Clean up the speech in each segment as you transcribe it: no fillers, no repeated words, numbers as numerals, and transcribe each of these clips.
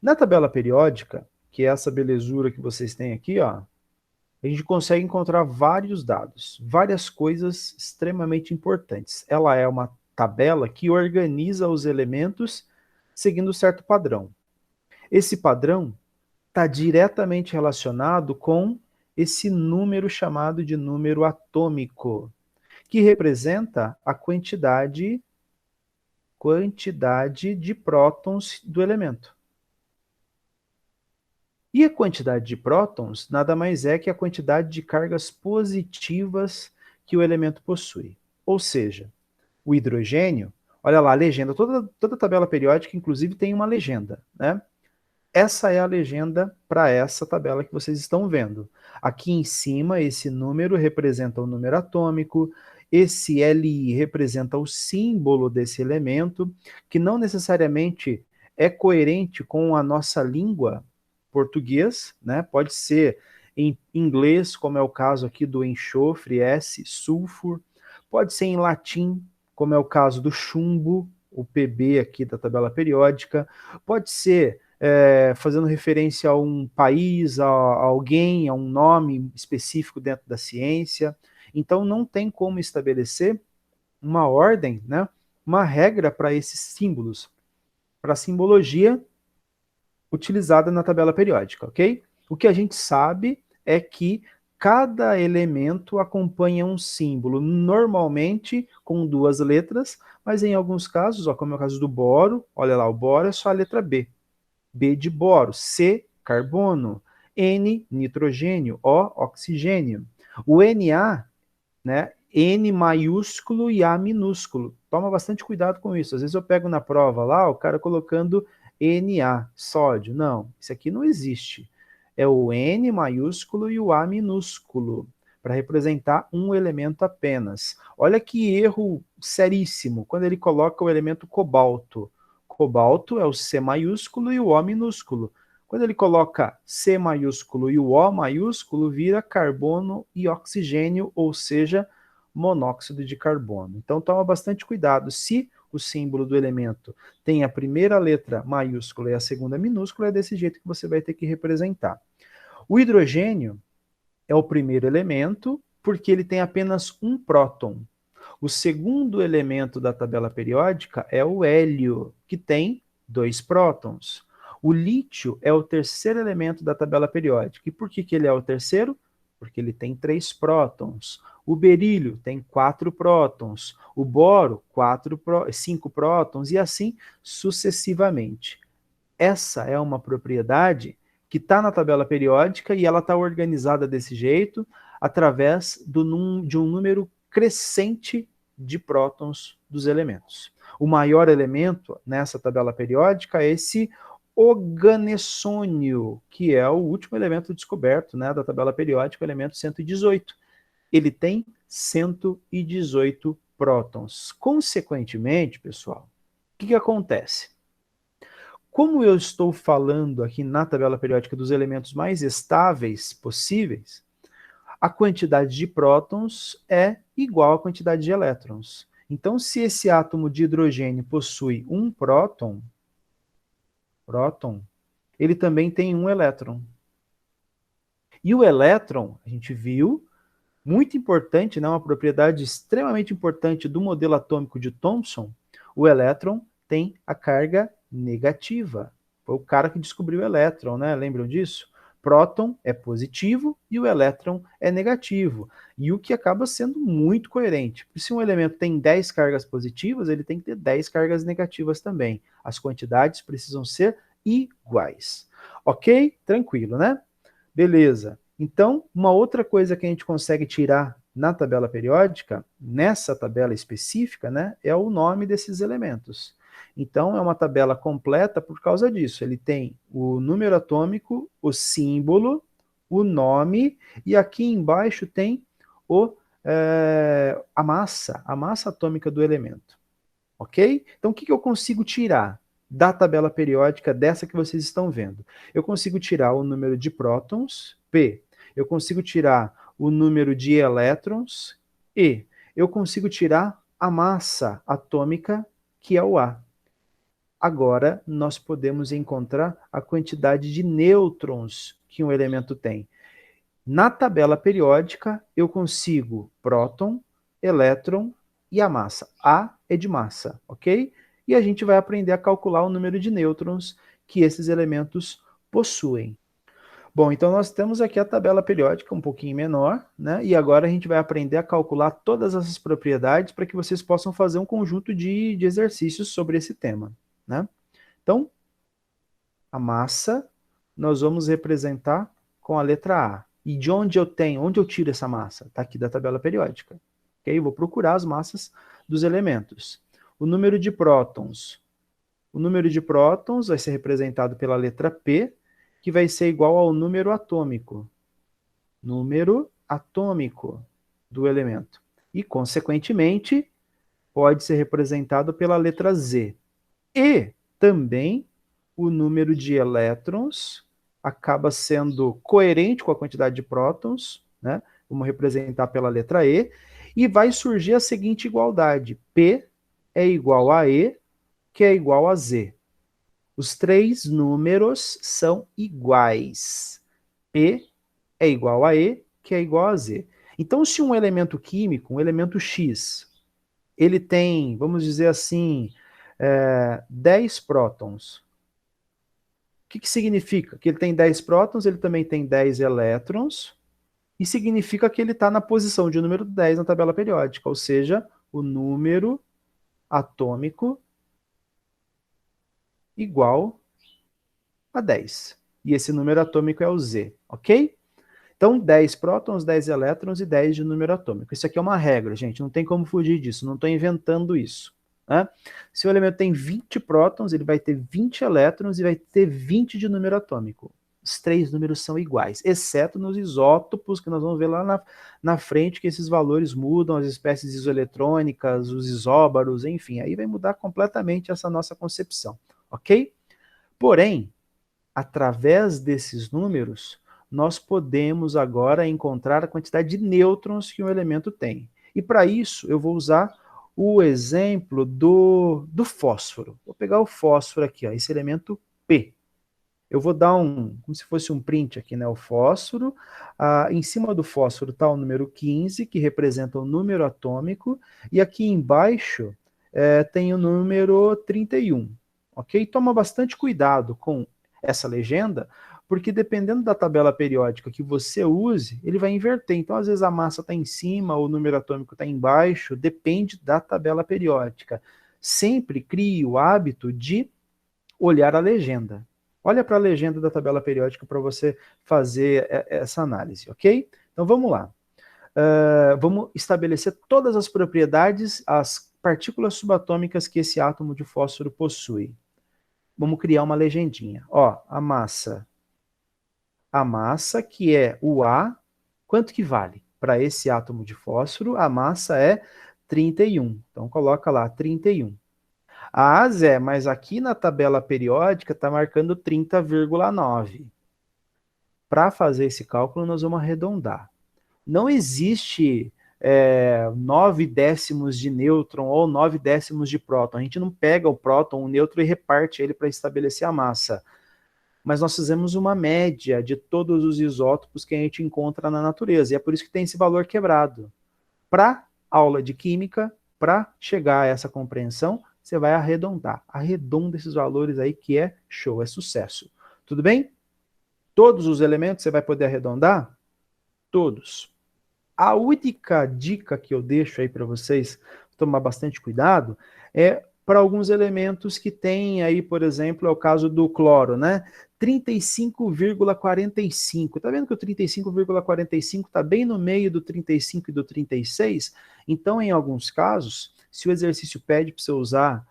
Na tabela periódica, que é essa belezura que vocês têm aqui, ó, a gente consegue encontrar vários dados, várias coisas extremamente importantes. Ela é uma tabela que organiza os elementos seguindo certo padrão. Esse padrão está diretamente relacionado com esse número chamado de número atômico, que representa a quantidade de prótons do elemento. E a quantidade de prótons nada mais é que a quantidade de cargas positivas que o elemento possui. Ou seja, o hidrogênio, olha lá, a legenda, toda tabela periódica, inclusive, tem uma legenda, né? Essa é a legenda para essa tabela que vocês estão vendo. Aqui em cima, esse número representa o número atômico, esse Li representa o símbolo desse elemento, que não necessariamente é coerente com a nossa língua português, né? Pode ser em inglês, como é o caso aqui do enxofre, S, sulfur, pode ser em latim, como é o caso do chumbo, o Pb aqui da tabela periódica, pode ser fazendo referência a um país, a alguém, a um nome específico dentro da ciência. Então, não tem como estabelecer uma ordem, né, uma regra para esses símbolos, para a simbologia utilizada na tabela periódica, ok? O que a gente sabe é que cada elemento acompanha um símbolo, normalmente com duas letras, mas em alguns casos, ó, como é o caso do boro, olha lá, o boro é só a letra B. B de boro, C, carbono, N, nitrogênio, O, oxigênio. O Na, né, N maiúsculo e A minúsculo. Toma bastante cuidado com isso. Às vezes eu pego na prova lá, o cara colocando Na, sódio. Não, isso aqui não existe. É o N maiúsculo e o A minúsculo, para representar um elemento apenas. Olha que erro seríssimo, quando ele coloca o elemento cobalto. Cobalto é o C maiúsculo e o O minúsculo. Quando ele coloca C maiúsculo e o O maiúsculo, vira carbono e oxigênio, ou seja, monóxido de carbono. Então toma bastante cuidado. Se o símbolo do elemento tem a primeira letra maiúscula e a segunda minúscula, é desse jeito que você vai ter que representar. O hidrogênio é o primeiro elemento porque ele tem apenas um próton. O segundo elemento da tabela periódica é o hélio, que tem dois prótons. O lítio é o terceiro elemento da tabela periódica. E por que ele é o terceiro? Porque ele tem três prótons. O berílio tem quatro prótons. O boro, cinco prótons, e assim sucessivamente. Essa é uma propriedade que está na tabela periódica e ela está organizada desse jeito através de um número crescente de prótons dos elementos. O maior elemento nessa tabela periódica é esse oganessônio, que é o último elemento descoberto, né, da tabela periódica, o elemento 118. Ele tem 118 prótons. Consequentemente, pessoal, o que acontece? Como eu estou falando aqui na tabela periódica dos elementos mais estáveis possíveis, a quantidade de prótons é igual à quantidade de elétrons. Então, se esse átomo de hidrogênio possui um próton, ele também tem um elétron. E o elétron, a gente viu, muito importante, né, uma propriedade extremamente importante do modelo atômico de Thomson, o elétron tem a carga negativa. Foi o cara que descobriu o elétron, né? Lembram disso? Próton é positivo e o elétron é negativo. E o que acaba sendo muito coerente. Se um elemento tem 10 cargas positivas, ele tem que ter 10 cargas negativas também. As quantidades precisam ser iguais. Ok? Tranquilo, né? Beleza. Então, uma outra coisa que a gente consegue tirar na tabela periódica, nessa tabela específica, né, é o nome desses elementos. Então, é uma tabela completa por causa disso. Ele tem o número atômico, o símbolo, o nome, e aqui embaixo tem a massa atômica do elemento. Ok? Então, o que eu consigo tirar da tabela periódica dessa que vocês estão vendo? Eu consigo tirar o número de prótons, P. Eu consigo tirar o número de elétrons, E. Eu consigo tirar a massa atômica, que é o A. Agora, nós podemos encontrar a quantidade de nêutrons que um elemento tem. Na tabela periódica, eu consigo próton, elétron e a massa. A é de massa, ok? E a gente vai aprender a calcular o número de nêutrons que esses elementos possuem. Bom, então nós temos aqui a tabela periódica um pouquinho menor, né? E agora a gente vai aprender a calcular todas essas propriedades para que vocês possam fazer um conjunto de exercícios sobre esse tema, né? Então, a massa nós vamos representar com a letra A. E de onde eu tiro essa massa? Está aqui da tabela periódica. Ok? Eu vou procurar as massas dos elementos. O número de prótons. O número de prótons vai ser representado pela letra P, que vai ser igual ao número atômico. Número atômico do elemento. E, consequentemente, pode ser representado pela letra Z. E também o número de elétrons acaba sendo coerente com a quantidade de prótons, né? Vamos representar pela letra E, e vai surgir a seguinte igualdade: P é igual a E, que é igual a Z. Os três números são iguais. P é igual a E, que é igual a Z. Então, se um elemento químico, um elemento X, ele tem, vamos dizer assim, 10 prótons. O que significa? Que ele tem 10 prótons, ele também tem 10 elétrons, e significa que ele está na posição de número 10 na tabela periódica, ou seja, o número atômico igual a 10. E esse número atômico é o Z, ok? Então, 10 prótons, 10 elétrons e 10 de número atômico. Isso aqui é uma regra, gente, não tem como fugir disso, não estou inventando isso. Né? Se o elemento tem 20 prótons, ele vai ter 20 elétrons e vai ter 20 de número atômico. Os três números são iguais, exceto nos isótopos, que nós vamos ver lá na frente, que esses valores mudam, as espécies isoeletrônicas, os isóbaros, enfim, aí vai mudar completamente essa nossa concepção, ok? Porém, através desses números, nós podemos agora encontrar a quantidade de nêutrons que um elemento tem. E para isso, eu vou usar o exemplo do fósforo. Vou pegar o fósforo aqui, ó, esse elemento P. Eu vou dar como se fosse um print aqui, né, o fósforo. Em cima do fósforo está o número 15, que representa o número atômico, e aqui embaixo tem o número 31, ok? Toma bastante cuidado com essa legenda, porque dependendo da tabela periódica que você use, ele vai inverter. Então, às vezes a massa está em cima, o número atômico está embaixo, depende da tabela periódica. Sempre crie o hábito de olhar a legenda. Olha para a legenda da tabela periódica para você fazer essa análise, ok? Então vamos lá. Vamos estabelecer todas as propriedades, as partículas subatômicas que esse átomo de fósforo possui. Vamos criar uma legendinha. Ó, a massa que é o A, quanto que vale? Para esse átomo de fósforo, a massa é 31. Então coloca lá 31. Zé, mas aqui na tabela periódica está marcando 30,9. Para fazer esse cálculo, nós vamos arredondar. Não existe 9 décimos de nêutron ou 9 décimos de próton. A gente não pega o próton, o nêutron e reparte ele para estabelecer a massa. Mas nós fizemos uma média de todos os isótopos que a gente encontra na natureza. E é por isso que tem esse valor quebrado. Para aula de química, para chegar a essa compreensão, você vai arredondar. Arredonda esses valores aí que é show, é sucesso. Tudo bem? Todos os elementos você vai poder arredondar? Todos. A única dica que eu deixo aí para vocês tomar bastante cuidado é para alguns elementos que tem aí, por exemplo, é o caso do cloro, né? 35,45. Tá vendo que o 35,45 está bem no meio do 35 e do 36? Então, em alguns casos, se o exercício pede para você usar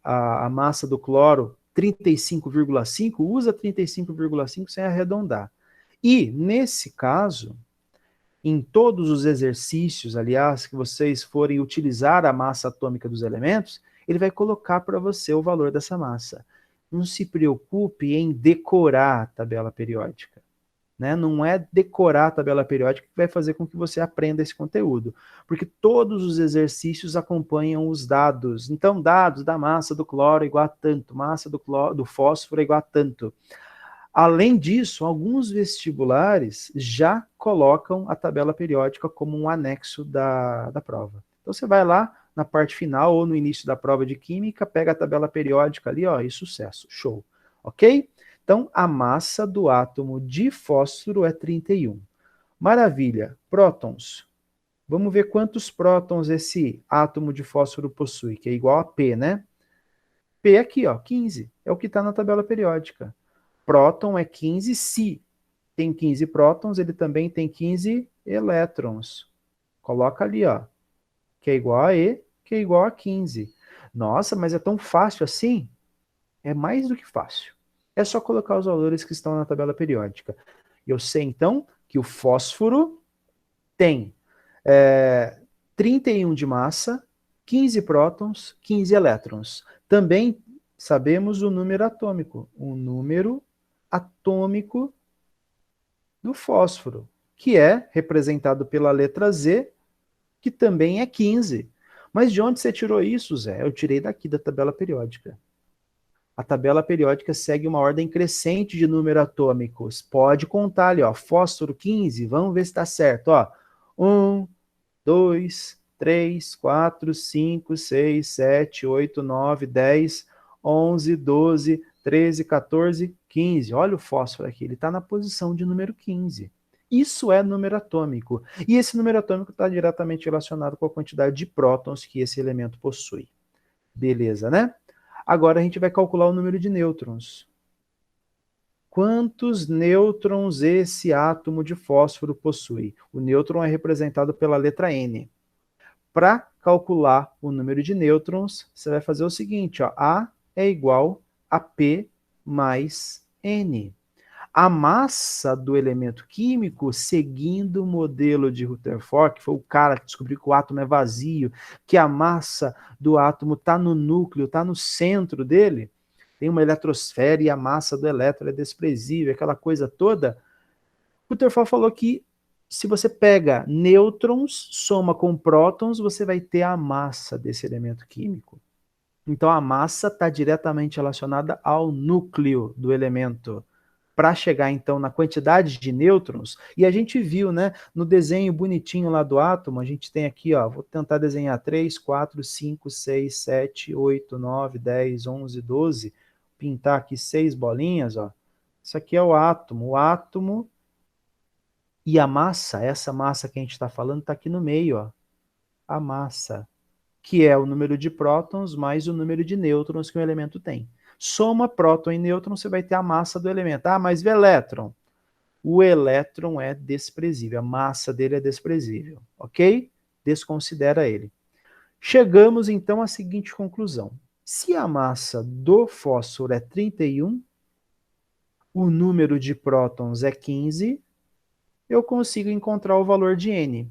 a massa do cloro 35,5, usa 35,5 sem arredondar. E, nesse caso, em todos os exercícios, aliás, que vocês forem utilizar a massa atômica dos elementos, ele vai colocar para você o valor dessa massa. Não se preocupe em decorar a tabela periódica. né? Não é decorar a tabela periódica que vai fazer com que você aprenda esse conteúdo, porque todos os exercícios acompanham os dados. Então, dados da massa do cloro é igual a tanto, massa do fósforo é igual a tanto. Além disso, alguns vestibulares já colocam a tabela periódica como um anexo da prova. Então você vai lá na parte final ou no início da prova de química, pega a tabela periódica ali, ó, e sucesso, show. Ok? Então a massa do átomo de fósforo é 31. Maravilha. Prótons. Vamos ver quantos prótons esse átomo de fósforo possui, que é igual a P, né? P aqui, ó, 15. É o que está na tabela periódica. Próton é 15, se tem 15 prótons, ele também tem 15 elétrons. Coloca ali, ó, que é igual a E, que é igual a 15. Nossa, mas é tão fácil assim? É mais do que fácil. É só colocar os valores que estão na tabela periódica. Eu sei, então, que o fósforo tem 31 de massa, 15 prótons, 15 elétrons. Também sabemos o número atômico. O número atômico do fósforo, que é representado pela letra Z, que também é 15. Mas de onde você tirou isso, Zé? Eu tirei daqui da tabela periódica. A tabela periódica segue uma ordem crescente de número atômicos. Pode contar ali, ó, fósforo 15, vamos ver se está certo, ó. 1, 2, 3, 4, 5, 6, 7, 8, 9, 10, 11, 12, 13, 14, 15. Olha o fósforo aqui, ele está na posição de número 15. Isso é número atômico. E esse número atômico está diretamente relacionado com a quantidade de prótons que esse elemento possui. Beleza, né? Agora a gente vai calcular o número de nêutrons. Quantos nêutrons esse átomo de fósforo possui? O nêutron é representado pela letra N. Para calcular o número de nêutrons, você vai fazer o seguinte, ó, A é igual a P mais N. A massa do elemento químico, seguindo o modelo de Rutherford, que foi o cara que descobriu que o átomo é vazio, que a massa do átomo está no núcleo, está no centro dele, tem uma eletrosfera e a massa do elétron é desprezível, aquela coisa toda. Rutherford falou que se você pega nêutrons, soma com prótons, você vai ter a massa desse elemento químico. Então a massa está diretamente relacionada ao núcleo do elemento. Para chegar então na quantidade de nêutrons, e a gente viu, né, no desenho bonitinho lá do átomo, a gente tem aqui, ó, vou tentar desenhar 3, 4, 5, 6, 7, 8, 9, 10, 11, 12, pintar aqui 6 bolinhas, ó. Isso aqui é o átomo e a massa, essa massa que a gente está falando, está aqui no meio, ó, a massa, que é o número de prótons mais o número de nêutrons que o elemento tem. Soma próton e nêutron, você vai ter a massa do elemento. Ah, mas o elétron? O elétron é desprezível, a massa dele é desprezível, ok? Desconsidera ele. Chegamos então à seguinte conclusão. Se a massa do fósforo é 31, o número de prótons é 15, eu consigo encontrar o valor de N.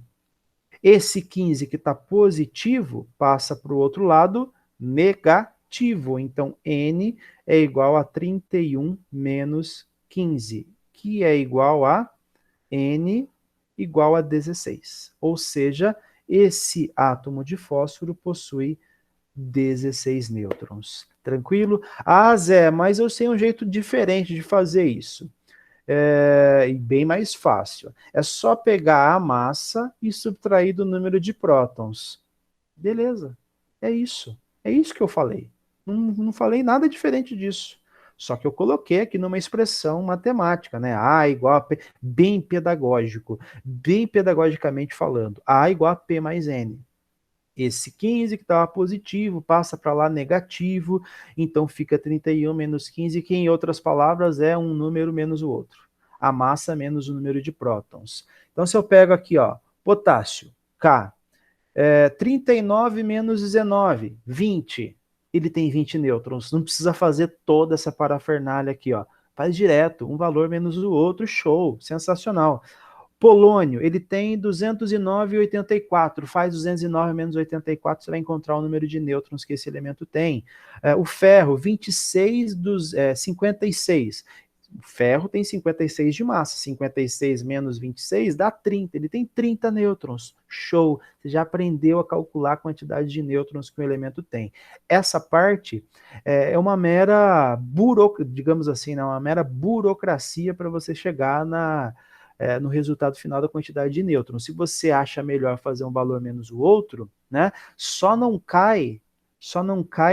Esse 15 que está positivo passa para o outro lado negativo. Então, N é igual a 31 menos 15, que é igual a N igual a 16. Ou seja, esse átomo de fósforo possui 16 nêutrons. Tranquilo? Ah, Zé, mas eu sei um jeito diferente de fazer isso. E bem mais fácil. É só pegar a massa e subtrair do número de prótons. Beleza. É isso. É isso que eu falei. Não falei nada diferente disso. Só que eu coloquei aqui numa expressão matemática, né? A igual a P, bem pedagógico, bem pedagogicamente falando. A igual a P mais N. Esse 15 que estava positivo passa para lá negativo, então fica 31 menos 15, que em outras palavras é um número menos o outro. A massa menos o número de prótons. Então se eu pego aqui, ó, potássio, K, 39 menos 19, 20. Ele tem 20 nêutrons, não precisa fazer toda essa parafernália aqui, ó. Faz direto, um valor menos o outro, show, sensacional. Polônio, ele tem 209,84. Faz 209 menos 84, você vai encontrar o número de nêutrons que esse elemento tem. O ferro, 26 dos 56. O ferro tem 56 de massa, 56 menos 26 dá 30, ele tem 30 nêutrons. Show! Você já aprendeu a calcular a quantidade de nêutrons que o elemento tem. Essa parte é uma mera, digamos assim, né, uma mera burocracia para você chegar no resultado final da quantidade de nêutrons. Se você acha melhor fazer um valor menos o outro, né, só não cai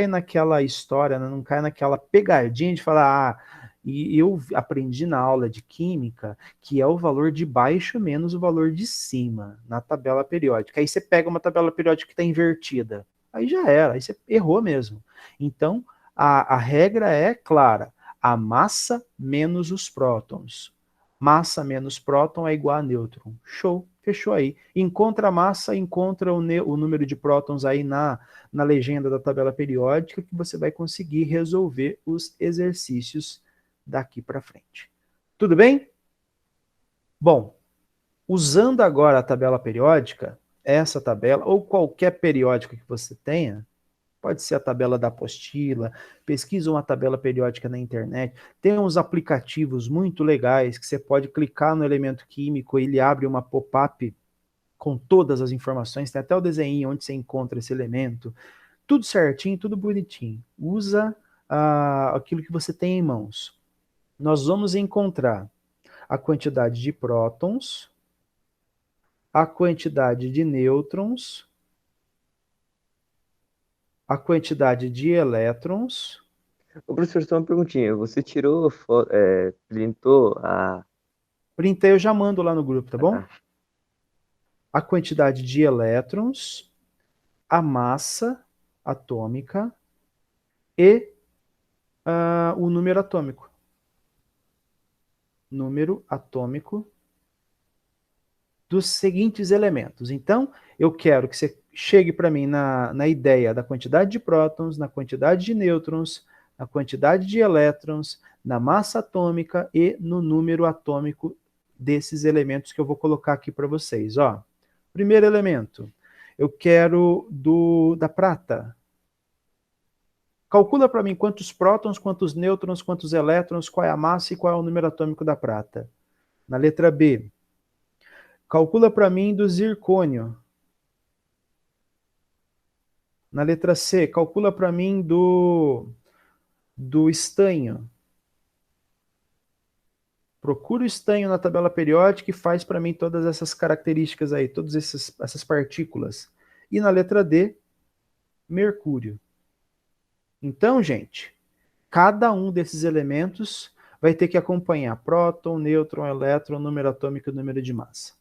naquela história, né, não cai naquela pegadinha de falar, e eu aprendi na aula de química que é o valor de baixo menos o valor de cima na tabela periódica. Aí você pega uma tabela periódica que está invertida. Aí já era, aí você errou mesmo. Então, a regra é clara: a massa menos os prótons. Massa menos próton é igual a nêutron. Show, fechou aí. Encontra a massa, encontra o número de prótons aí na legenda da tabela periódica, que você vai conseguir resolver os exercícios daqui para frente. Tudo bem? Bom, usando agora a tabela periódica, essa tabela, ou qualquer periódica que você tenha, pode ser a tabela da apostila, pesquisa uma tabela periódica na internet, tem uns aplicativos muito legais que você pode clicar no elemento químico e ele abre uma pop-up com todas as informações, tem até o desenho onde você encontra esse elemento, tudo certinho, tudo bonitinho. Usa aquilo que você tem em mãos. Nós vamos encontrar a quantidade de prótons, a quantidade de nêutrons, a quantidade de elétrons. Ô, professor, só uma perguntinha. Você tirou, printou a... Printei, eu já mando lá no grupo, tá bom? Ah, A quantidade de elétrons, a massa atômica e o número atômico. Número atômico dos seguintes elementos. Então, eu quero que você chegue para mim na ideia da quantidade de prótons, na quantidade de nêutrons, na quantidade de elétrons, na massa atômica e no número atômico desses elementos que eu vou colocar aqui para vocês. Ó, primeiro elemento, eu quero da prata. Calcula para mim quantos prótons, quantos nêutrons, quantos elétrons, qual é a massa e qual é o número atômico da prata. Na letra B, calcula para mim do zircônio. Na letra C, calcula para mim do estanho. Procura o estanho na tabela periódica e faz para mim todas essas características aí, todas essas partículas. E na letra D, mercúrio. Então, gente, cada um desses elementos vai ter que acompanhar próton, nêutron, elétron, número atômico e número de massa.